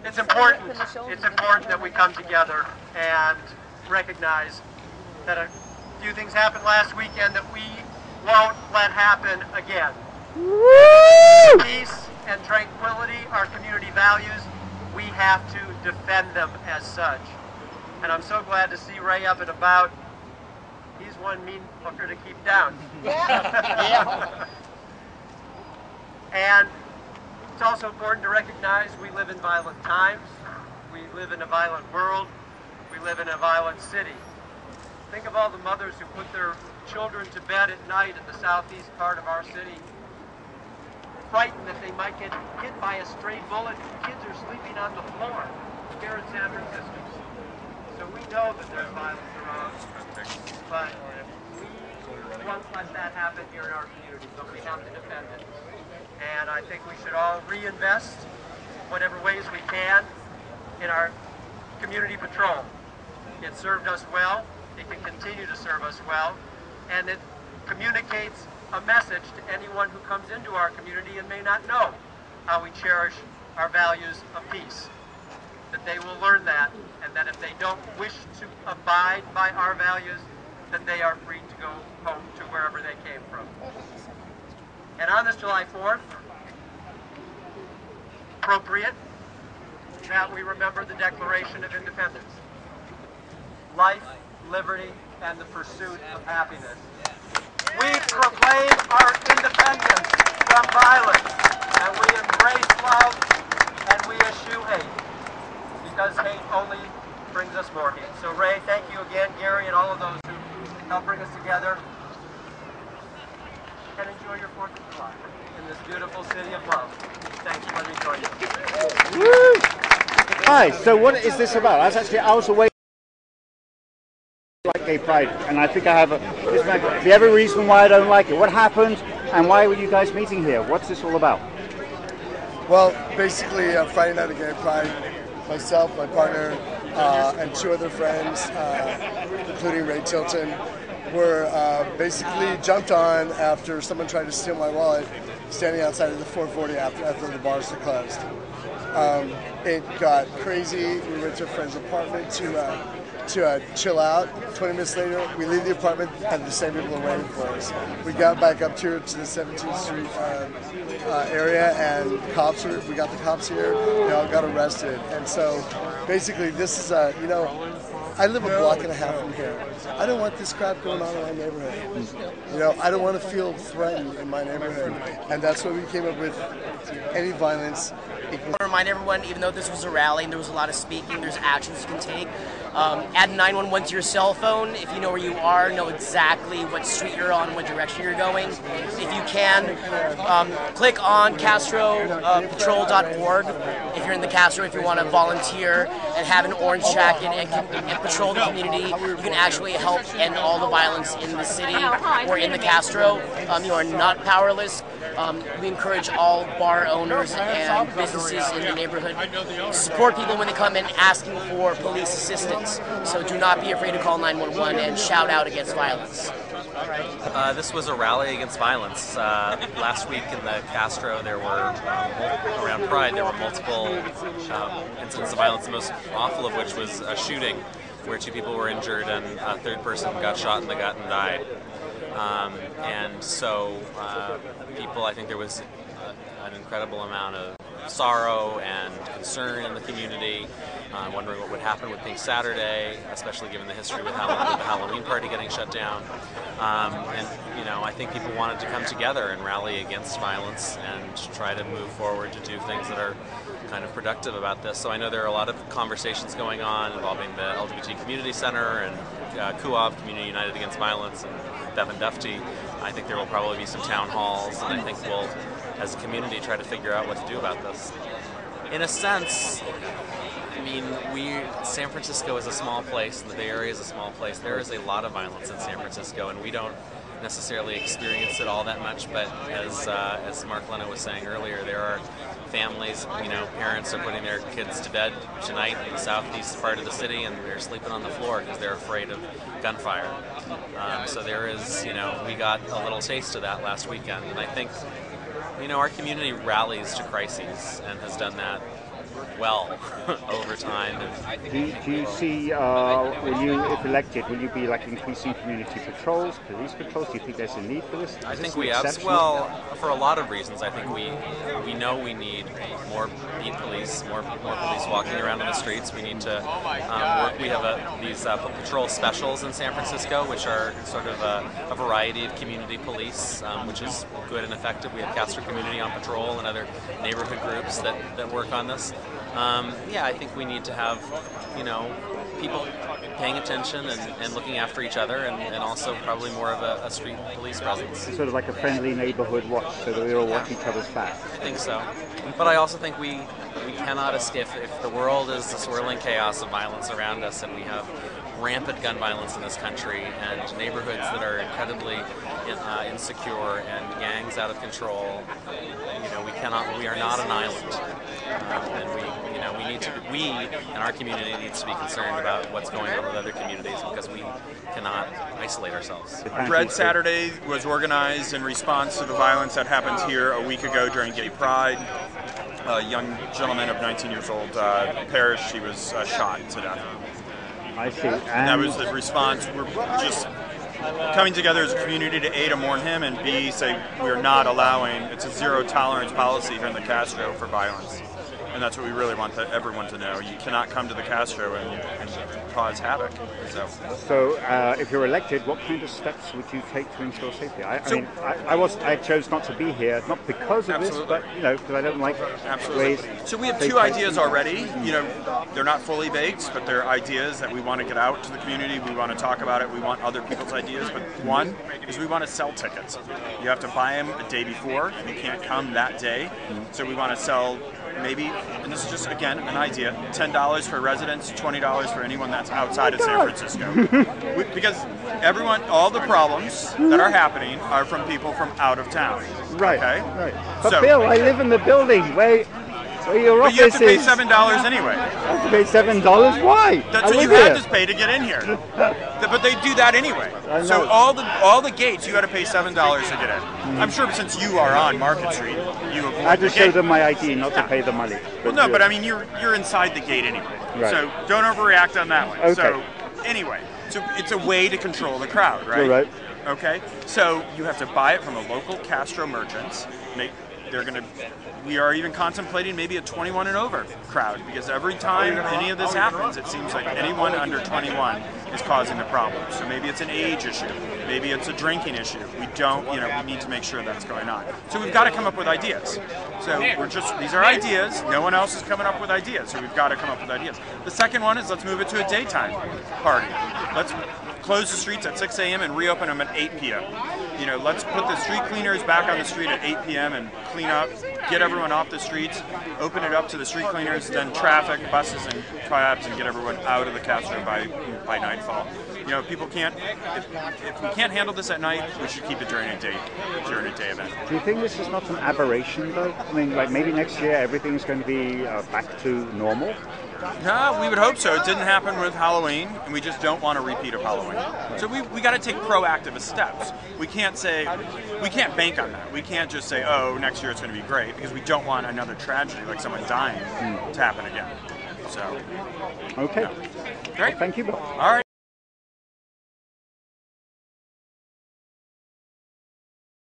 It's important that we come together and recognize that a few things happened last weekend that we won't let happen again. Peace and tranquility, our community values, we have to defend them as such. And I'm so glad to see Ray up and about. He's one mean fucker to keep down. Yeah. And it's also important to recognize we live in violent times. We live in a violent world. We live in a violent city. Think of all the mothers who put their children to bed at night in the southeast part of our city, frightened that they might get hit by a stray bullet. Kids are sleeping on the floor here in San Francisco. So we know that there's violence around, but we won't let that happen here in our community, but we have to defend it. And I think we should all reinvest whatever ways we can in our community patrol. It served us well, it can continue to serve us well, and it communicates a message to anyone who comes into our community and may not know how we cherish our values of peace. That they will learn that, and that if they don't wish to abide by our values, then they are free to go home to wherever they came from. And on this July 4th, appropriate that we remember the Declaration of Independence. Life, liberty, and the pursuit of happiness. We proclaim our independence from violence, and we embrace love, and we eschew hate, because hate only brings us more hate. So Ray, thank you again, Gary, and all of those who helped bring us together. And enjoy your 4th of July in this beautiful city of love. Thanks for letting me join you. Woo! Hi, so what is this about? I was away like gay pride, and I think I have every reason why I don't like it. What happened, and why were you guys meeting here? What's this all about? Well, basically, Friday night at Gay Pride, myself, my partner, and 2 other friends, including Ray Tilton, were basically jumped on after someone tried to steal my wallet standing outside of the 440 after the bars were closed. It got crazy. We went to a friend's apartment to chill out. 20 minutes later, we leave the apartment and the same people are waiting for us. We got back up here to the 17th Street area, and we got the cops here. They all got arrested. And so basically this is I live a block and a half from here. I don't want this crap going on in my neighborhood. I don't want to feel threatened in my neighborhood. And that's why we came up with any violence. I want to remind everyone, even though this was a rally and there was a lot of speaking, there's actions you can take. Add 911 to your cell phone. If you know where you are, know exactly what street you're on, what direction you're going. If you can, click on castropatrol.org if you're in the Castro, if you want to volunteer and have an orange jacket and patrol the community. You can actually help end all the violence in the city or in the Castro. You are not powerless. We encourage all bar owners and businesses in the neighborhood to support people when they come in asking for police assistance. So do not be afraid to call 911 and shout out against violence. This was a rally against violence. Last week in the Castro, there were, around Pride, there were multiple incidents of violence, the most awful of which was a shooting where 2 people were injured and a 3rd person got shot in the gut and died. And so people, I think there was an incredible amount of sorrow and concern in the community, wondering what would happen with Pink Saturday, especially given the history with the Halloween party getting shut down. And I think people wanted to come together and rally against violence and try to move forward to do things that are kind of productive about this. So I know there are a lot of conversations going on involving the LGBT Community Center and CUAV, Community United Against Violence, and Deaf and Defty. I think there will probably be some town halls, and I think we'll, as a community, try to figure out what to do about this. In a sense, I mean, San Francisco is a small place, and the Bay Area is a small place. There is a lot of violence in San Francisco, and we don't necessarily experience it all that much, but as Mark Leno was saying earlier, there are families, parents are putting their kids to bed tonight in the southeast part of the city, and they're sleeping on the floor because they're afraid of gunfire. So there is, we got a little taste of that last weekend, and I think, our community rallies to crises and has done that well over time. Do you see, will you, if elected, will you be like increasing community patrols, police patrols? Do you think there's a need for this? I think we have, well, for a lot of reasons. I think we know we need more beat police, more police walking around in the streets. We need to work. We have these patrol specials in San Francisco, which are sort of a variety of community police, which is good and effective. We have Castro Community on Patrol and other neighborhood groups that work on this. Yeah, I think we need to have, people paying attention and looking after each other, and also probably more of a street police presence. It's sort of like a friendly neighborhood watch, so that we all watch each other's back. I think so. But I also think we cannot escape, if the world is the swirling chaos of violence around us, and we have rampant gun violence in this country, and neighborhoods that are incredibly insecure, and gangs out of control. We are not an island, and we and our community needs to be concerned about what's going on with other communities, because we cannot isolate ourselves. Red Saturday was organized in response to the violence that happened here a week ago during Gay Pride. A young gentleman of 19 years old perished. He was shot to death. I see. And that was the response. We're just coming together as a community to A, to mourn him, and B, say we're not allowing, it's a zero tolerance policy here in the Castro for violence. And that's what we really want everyone to know. You cannot come to the Castro and cause havoc. So if you're elected, what kind of steps would you take to ensure safety? I chose not to be here, not because of this, but because I don't like ways. So we have two ideas already. They're not fully baked, but they're ideas that we want to get out to the community. We want to talk about it. We want other people's ideas. But one is we want to sell tickets. You have to buy them a day before. You can't come that day. So we want to sell, maybe, and this is just, again, an idea, $10 for residents, $20 for anyone that's outside of San Francisco. Because all the problems that are happening are from people from out of town. Right, okay? Right. But Bill, I live in the building where your office is. But you have to pay $7 anyway. I have to pay $7? Why? That's what you had to pay to get in here. But they do that anyway. So all the gates, you got to pay $7 to get in. I'm sure since you are on Market Street, you avoid I just show them my ID, not to pay the money. Well, no, but I mean, you're inside the gate anyway. Right. So don't overreact on that one. Okay. So anyway, so it's a way to control the crowd, right? You're right. Okay. So you have to buy it from the local Castro merchants. We are even contemplating maybe a 21 and over crowd, because every time any of this happens, it seems like anyone under 21 is causing the problem. So maybe it's an age issue, maybe it's a drinking issue. We need to make sure that's going on. So we've got to come up with ideas. So these are ideas. No one else is coming up with ideas, so we've got to come up with ideas. The second one is, let's move it to a daytime party. Let's close the streets at 6 a.m. and reopen them at 8 p.m. Let's put the street cleaners back on the street at 8 p.m. and clean up, get everyone off the streets, open it up to the street cleaners, then traffic, buses, and cabs, and get everyone out of the Castro by nightfall. If we can't handle this at night, we should keep it during a day event. Do you think this is not an aberration, though? I mean, like maybe next year everything's going to be back to normal? No, we would hope so. It didn't happen with Halloween, and we just don't want a repeat of Halloween. So we got to take proactive steps. We can't bank on that. We can't just say, oh, next year it's going to be great, because we don't want another tragedy like someone dying to happen again. So, okay. Great. Thank you, Bill. All right.